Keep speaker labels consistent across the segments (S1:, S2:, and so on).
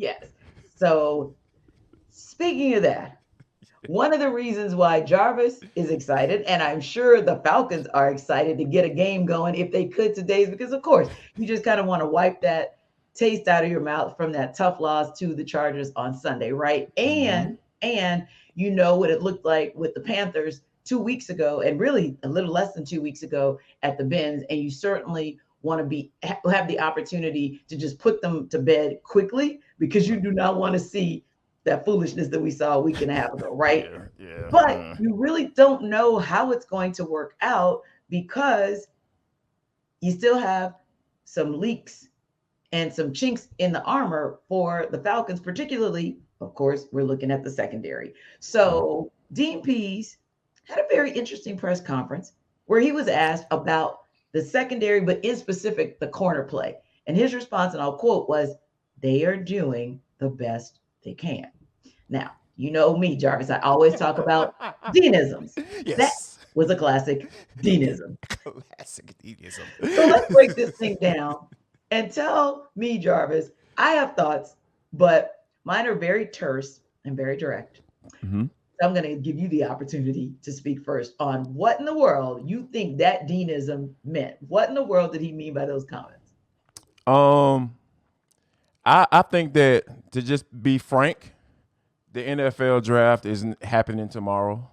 S1: Yes. So speaking of that, one of the reasons why Jarvis is excited, and I'm sure the Falcons are excited to get a game going if they could today, is because, of course, you just kind of want to wipe that taste out of your mouth from that tough loss to the Chargers on Sunday, right? And you know what it looked like with the Panthers 2 weeks ago, and really a little less than 2 weeks ago at the Benz, and you certainly want to have the opportunity to just put them to bed quickly because you do not want to see that foolishness that we saw a week and a half ago, right?
S2: Yeah, yeah.
S1: But you really don't know how it's going to work out because you still have some leaks and some chinks in the armor for the Falcons, particularly, of course, we're looking at the secondary.
S2: Mhm.
S1: So Dean Pease had a very interesting press conference where he was asked about the secondary, but in specific, the corner play. And his response, and I'll quote, was, "They are doing the best they can." Now, you know me, Jarvis. I always talk about Deanisms. That
S2: Yes.
S1: was a classic Deanism.
S2: Classic Deism.
S1: So let's break this thing down and tell me, Jarvis. I have thoughts, but mine are very terse and very direct.
S2: Mhm.
S1: So I'm going to give you the opportunity to speak first on what in the world you think that Deanism meant. What in the world did he mean by those comments?
S2: Um, I think that to just be frank, the NFL draft isn't happening tomorrow.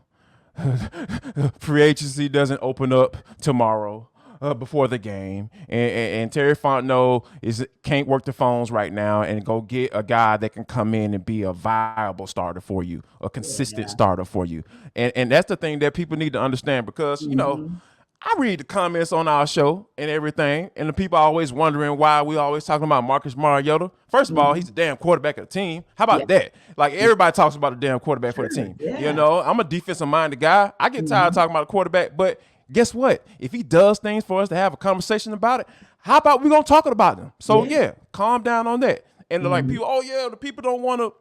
S2: Free agency doesn't open up tomorrow before the game, and Terry Fontenot can't work the phones right now and go get a guy that can come in and be a viable starter for you, a consistent
S1: Yeah.
S2: starter for you, and that's the thing that people need to understand because
S1: Mm-hmm.
S2: I read the comments on our show and everything, and the people are always wondering why we always talking about Marcus Mariota. First of all,
S1: Mm-hmm.
S2: he's the damn quarterback of the team. How
S1: Yeah.
S2: about that? Like everybody talks about the damn quarterback for the
S1: Sure.
S2: team.
S1: Yeah.
S2: I'm a defensive minded guy. I get tired of
S1: Mm-hmm.
S2: talking about a quarterback, but guess what? If he does things for us to have a conversation about it, how about we gonna talk about them? So
S1: Yeah.
S2: yeah, calm down on that. And like
S1: Mm-hmm.
S2: people, oh yeah, the people don't want to.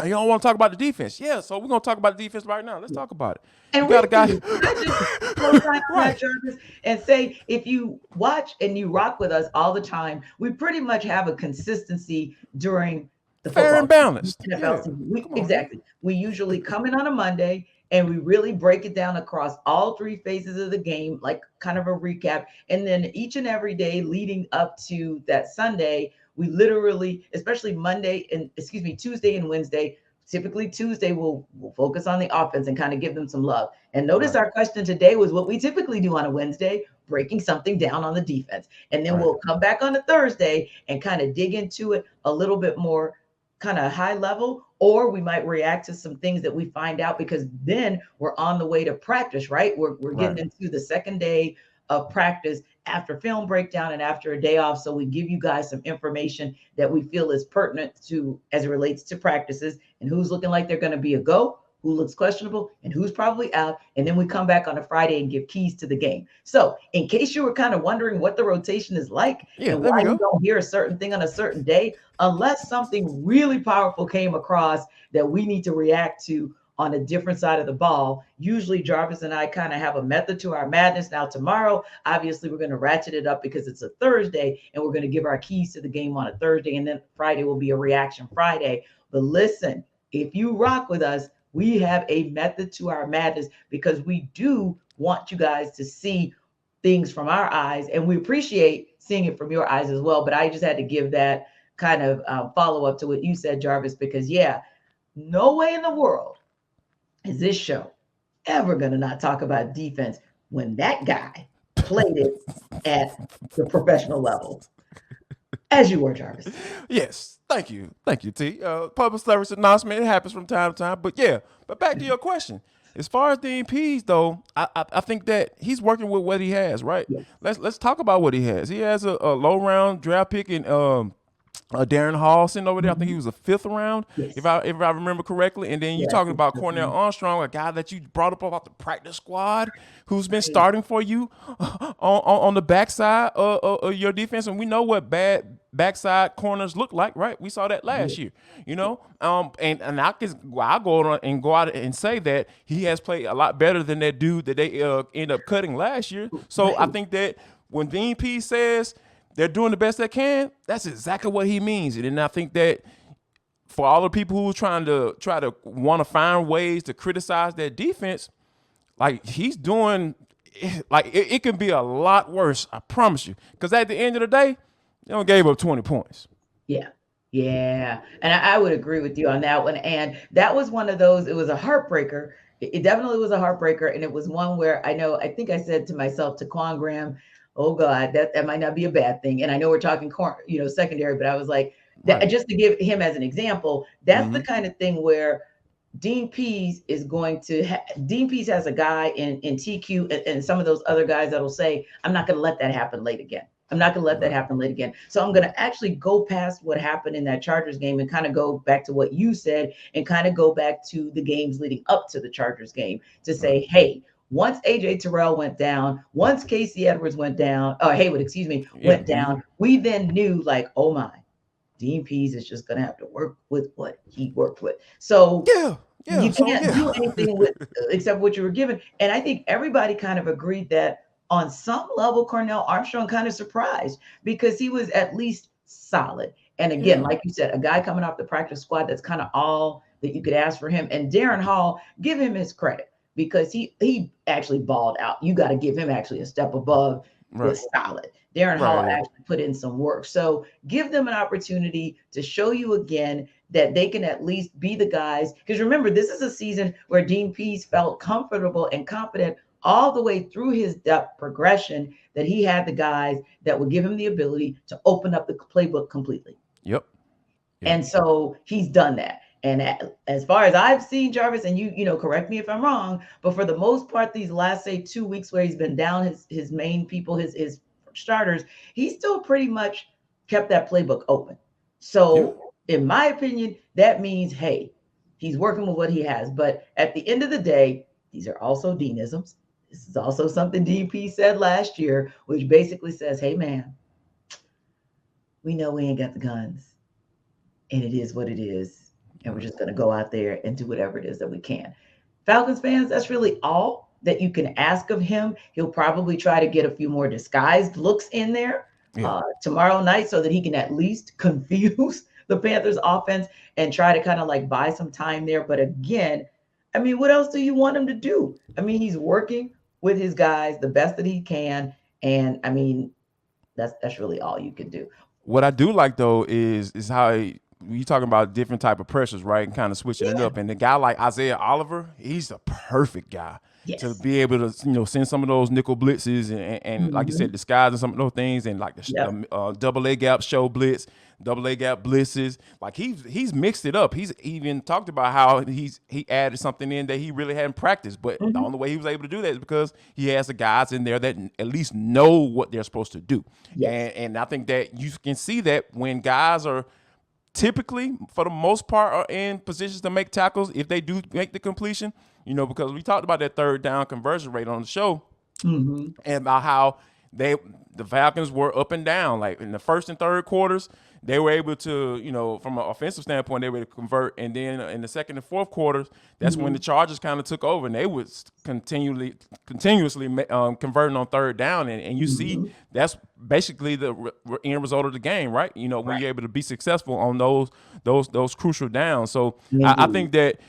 S2: You don't want to talk about the defense. Yeah, so we're gonna talk about the defense right now. Let's talk about it. You
S1: And
S2: got a
S1: we
S2: guy,
S1: do. Can I just co-sign on that,
S2: right?
S1: Jarvis, and say if you watch and you rock with us all the time, we pretty much have a consistency during the
S2: Fair
S1: football
S2: and
S1: season,
S2: balanced.
S1: NFL
S2: Yeah,
S1: season.
S2: come on now.
S1: Exactly. We usually come in on a Monday and we really break it down across all three phases of the game, like kind of a recap. And then each and every day leading up to that Sunday, we literally, especially Monday and excuse me, Tuesday and Wednesday, typically Tuesday we'll focus on the offense and kind of give them some love. And notice
S2: Right,
S1: our question today was what we typically do on a Wednesday, breaking something down on the defense. And then
S2: right,
S1: we'll come back on a Thursday and kind of dig into it a little bit more kind of high level, or we might react to some things that we find out because then we're on the way to practice, right? We're getting
S2: right,
S1: into the second day of practice after film breakdown and after a day off. So we give you guys some information that we feel is pertinent to as it relates to practices and who's looking like they're going to be a go, who looks questionable, and who's probably out. And then we come back on a Friday and give keys to the game. So, in case you were kind of wondering what the rotation is like
S2: yeah,
S1: and
S2: there we
S1: why you
S2: go.
S1: don't hear a certain thing on a certain day, unless something really powerful came across that we need to react to on a different side of the ball. Usually, Jarvis and I kind of have a method to our madness. Now, tomorrow, obviously, we're going to ratchet it up because it's a Thursday and we're going to give our keys to the game on a Thursday. And then Friday will be a reaction Friday. But listen, if you rock with us, we have a method to our madness because we do want you guys to see things from our eyes and we appreciate seeing it from your eyes as well. But I just had to give that kind of follow up to what you said, Jarvis, because yeah, no way in the world is this show ever going to not talk about defense when that guy played it at the professional level, as you were, Jarvis.
S2: Yes, thank you, T. Public service announcement. It happens from time to time, but yeah. But back to your question. As far as the MPs, though, I think that he's working with what he has. Right.
S1: Yes.
S2: Let's talk about what he has. He has a low round draft pick in Darren Hall sitting over there. I think he
S1: Mm-hmm.
S2: was a fifth round,
S1: Yes.
S2: if I remember correctly. And then you
S1: Yeah.
S2: talking about Cornell Armstrong, a guy that you brought up about the practice squad, who's been
S1: Right.
S2: starting for you on the backside of your defense. And we know what bad backside corners look like, right? We saw that
S1: Yeah.
S2: last year, and I go on and go out and say that he has played a lot better than that dude that they end up cutting last year. So I
S1: Right.
S2: think that when VP says they're doing the best they can, that's exactly what he means. And I think that for all the people who are trying to want to find ways to criticize that defense, like he's doing, like it can be a lot worse. I promise you. Because at the end of the day, they don't gave up 20 points.
S1: Yeah. Yeah. And I would agree with you on that one. And that was one of those, it was a heartbreaker. It definitely was a heartbreaker. And it was one where I think I said to myself, Taquan Graham, oh God, that might not be a bad thing. And I know we're talking, secondary, but I was like, that,
S2: Right.
S1: just to give him as an example, that's the
S2: Mm-hmm.
S1: kind of thing where Dean Pease is going to Dean Pease has a guy in TQ and some of those other guys that'll say, I'm not going to let that happen late again. I'm not going to let that
S2: Right.
S1: happen late again. So I'm going
S2: Right.
S1: to actually go past what happened in that Chargers game and kind of go back to what you said and kind of go back to the games leading up to the Chargers game to
S2: Right.
S1: say, hey, once AJ Terrell went down, once Casey Edwards went down, or Haywood, excuse me,
S2: Yeah.
S1: went
S2: Mm-hmm.
S1: down, we then knew like, oh my, Dean Pease is just going to have to work with what he worked with. So
S2: Yeah. Yeah.
S1: you
S2: So
S1: can't
S2: yeah.
S1: do anything with except what you were given. And I think everybody kind of agreed that on some level, Cornell Armstrong kind of surprised because he was at least solid. And again,
S2: Yeah.
S1: like you said, a guy coming off the practice squad, that's kind of all that you could ask for him. And Darren Hall, give him his credit because he actually balled out. You got to give him actually a step above
S2: Right.
S1: was solid. Darren Hall
S2: Right.
S1: actually put in some work. So give them an opportunity to show you again that they can at least be the guys. Because remember, this is a season where Dean Pease felt comfortable and confident all the way through his depth progression that he had the guys that would give him the ability to open up the playbook completely.
S2: Yep. Yep.
S1: And so he's done that. And as far as I've seen Jarvis, and correct me if I'm wrong, but for the most part, these last say 2 weeks where he's been down his main people, his starters, he's still pretty much kept that playbook open.
S2: Yeah.
S1: So in my opinion, that means hey, he's working with what he has. But at the end of the day, these are also Deanisms. This is also something DP said last year, which basically says, hey man, we know we ain't got the guns and it is what it is. And we're
S2: Right.
S1: just going to go out there and do whatever it is that we can. Falcons fans, that's really all that you can ask of him. He'll probably try to get a few more disguised looks in there
S2: Yeah.
S1: tomorrow night so that he can at least confuse the Panthers offense and try to kind of like buy some time there. But again, I mean, what else do you want him to do? I mean, he's working with his guys the best that he can. And I mean, that's really all you can do.
S2: What I do like though is how you talking about different type of pressures, right? And kind of switching it
S1: Yeah.
S2: up. And the guy like Isaiah Oliver, he's the perfect guy to
S1: Yes.
S2: be able to send some of those nickel blitzes and like you
S1: Mm-hmm.
S2: said, disguise and some of those things and like
S1: Yep.
S2: the double A gap show blitz, double A gap blitzes. Like he's mixed it up. He's even talked about how he added something in that he really hadn't practiced. But the
S1: Mm-hmm.
S2: only way he was able to do that is because he has the guys in there that at least know what they're supposed to do.
S1: Yes.
S2: And I think that you can see that when guys are typically, for the most part, are in positions to make tackles if they do make the completion. Because we talked about that third down conversion rate on the show
S1: Mm-hmm.
S2: and about how the Falcons were up and down. Like in the first and third quarters, they were able to, from an offensive standpoint, they were able to convert. And then in the second and fourth quarters, that's when the
S1: Mm-hmm.
S2: Chargers kind of took over, and they was continuously converting on third down. And you see
S1: Mm-hmm.
S2: that's basically the end result of the game, right? When
S1: Right.
S2: you're able to be successful on those crucial downs. So I
S1: Indeed.
S2: think that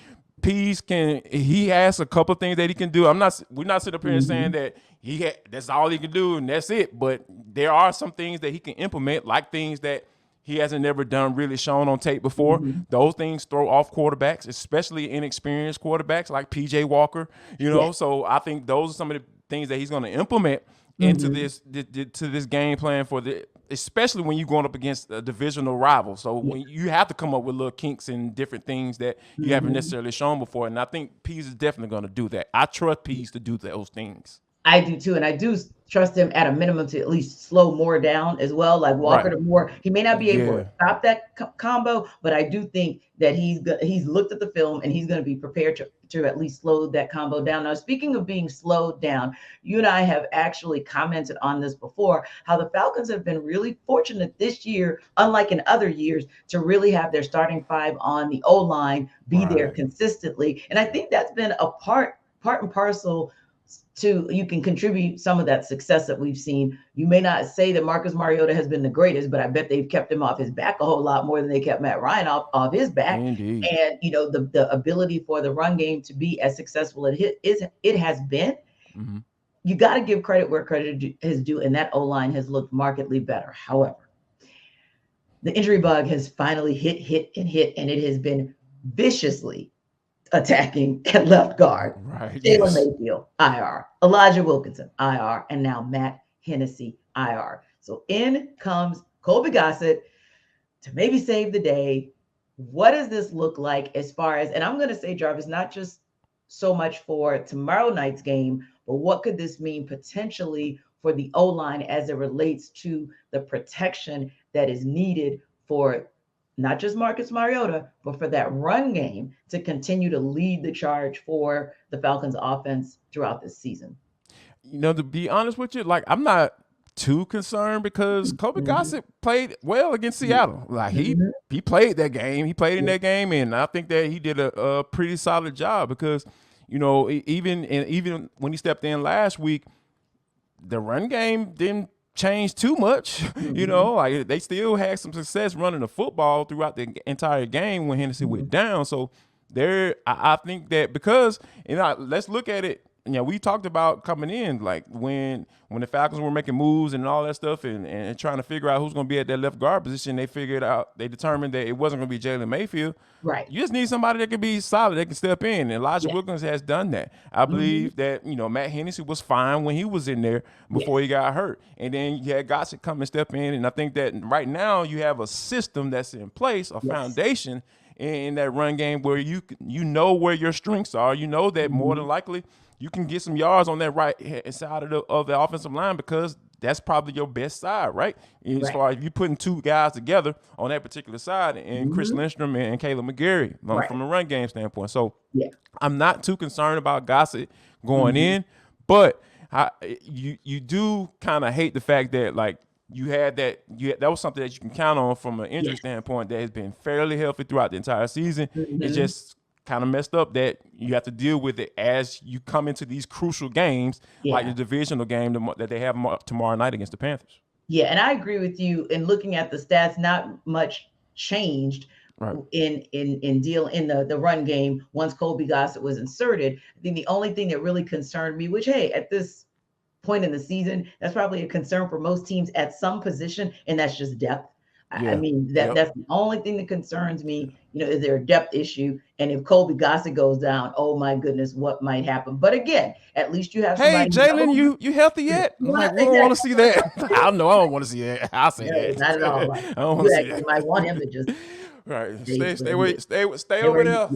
S2: Pease he has a couple of things that he can do. We're not sitting up here and saying
S1: Mm-hmm.
S2: that that's all he can do and that's it. But there are some things that he can implement, like things that he hasn't never done really shown on tape before.
S1: Mm-hmm.
S2: Those things throw off quarterbacks, especially inexperienced quarterbacks like PJ Walker.
S1: Yes.
S2: So I think those are some of the things that he's going to implement into
S1: Mm-hmm.
S2: this game plan especially when you're going up against a divisional rival. So
S1: Yeah.
S2: when you have to come up with little kinks and different things that you haven't
S1: Mm-hmm.
S2: necessarily shown before. And I think Pease is definitely going to do that. I trust Pease to do those things.
S1: I do too, and I do trust him at a minimum to at least slow more down as well. Like Walker
S2: Right.
S1: to more, he may not be able to
S2: Yeah.
S1: stop that combo, but I do think that he's looked at the film and he's going to be prepared to at least slow that combo down. Now, speaking of being slowed down, you and I have actually commented on this before. How the Falcons have been really fortunate this year, unlike in other years, to really have their starting five on the O line be there
S2: Right.
S1: consistently, and I think that's been a part and parcel you can contribute some of that success that we've seen. You may not say that Marcus Mariota has been the greatest, but I bet they've kept him off his back a whole lot more than they kept Matt Ryan off his back.
S2: Indeed.
S1: And the ability for the run game to be as successful as it has been.
S2: Mm-hmm.
S1: You got to give credit where credit is due, and that O-line has looked markedly better. However, the injury bug has finally hit, and it has been viciously attacking at left guard.
S2: Right.
S1: Jalen
S2: Yes.
S1: Mayfield, IR. Elijah Wilkinson, IR. And now Matt Hennessy, IR. So in comes Colby Gossett to maybe save the day. What does this look like as far as, and I'm going to say, Jarvis, not just so much for tomorrow night's game, but what could this mean potentially for the O-line as it relates to the protection that is needed for not just Marcus Mariota, but for that run game to continue to lead the charge for the Falcons offense throughout this season?
S2: To be honest with you, like, I'm not too concerned because Kobe Gossett played well against Seattle. Like, he played that game. He played in that game, and I think that he did a pretty solid job because, even when he stepped in last week, the run game didn't change too much. Like, they still had some success running the football throughout the entire game when Hennessy went down. So I think that because, let's look at it. We talked about coming in, like when the Falcons were making moves and all that stuff and trying to figure out who's going to be at that left guard position, they determined that it wasn't going to be Jalen Mayfield.
S1: Right.
S2: You just need somebody that can be solid, that can step in. And Elijah Wilkins has done that. I believe that, Matt Hennessy was fine when he was in there before he got hurt. And then you had Gossett come and step in. And I think that right now you have a system that's in place, a foundation in that run game where you know where your strengths are. You know that more than likely you can get some yards on that right side of the offensive line because that's probably your best side, right? As far as you putting two guys together on that particular side, and Chris Lindstrom and Caleb McGarry from a run game standpoint. So I'm not too concerned about Gossett going in, but you do kind of hate the fact that, like, that was something that you can count on from an injury standpoint that has been fairly healthy throughout the entire season. It's just kind of messed up that you have to deal with it as you come into these crucial games, like the divisional game that they have tomorrow night against the Panthers.
S1: Yeah, and I agree with you. In looking at the stats, not much changed in the run game once Colby Gossett was inserted. I think the only thing that really concerned me, which, hey, at this point in the season, that's probably a concern for most teams at some position, and that's just depth. I mean, that's the only thing that concerns me. Is there a depth issue? And if Colby Gossett goes down, oh my goodness, what might happen? But again, at least you have somebody.
S2: Hey, Jalen, you healthy yet? I'm like, we don't want to see that. I don't know. I don't want to see that. I'll say that.
S1: Not at all. Like,
S2: I don't want to see that.
S1: You might want him to just
S2: stay over there,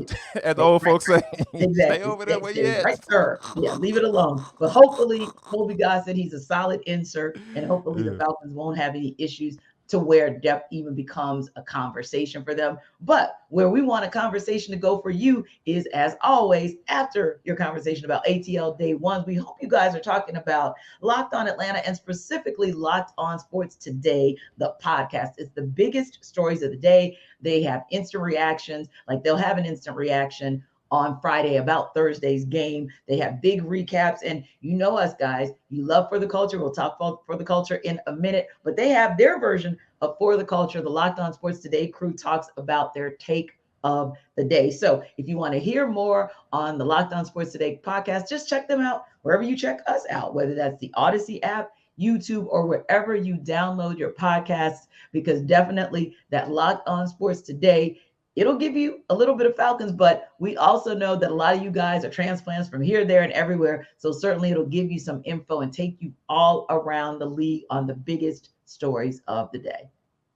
S2: as the old folks say.
S1: Exactly.
S2: Stay over there where you at.
S1: Right, sir. Yeah, leave it alone. But hopefully, Colby Gossett, he's a solid insert, and hopefully the Falcons won't have any issues to where depth even becomes a conversation for them. But where we want a conversation to go for you is, as always, after your conversation about ATL Day 1. We hope you guys are talking about Locked On Atlanta and specifically Locked On Sports Today, the podcast. It's the biggest stories of the day. They have instant reactions, like they'll have an instant reaction on Friday about Thursday's game. They have big recaps, and you know us, guys, you love For the Culture. We'll talk For the Culture in a minute, but they have their version of For the Culture. The Locked On Sports Today crew talks about their take of the day. So if you want to hear more on the Locked On Sports Today podcast, just check them out wherever you check us out, whether that's the Odyssey app, YouTube, or wherever you download your podcasts, because definitely that Locked On Sports Today, it'll give you a little bit of Falcons, but we also know that a lot of you guys are transplants from here, there, and everywhere. So certainly it'll give you some info and take you all around the league on the biggest stories of the day.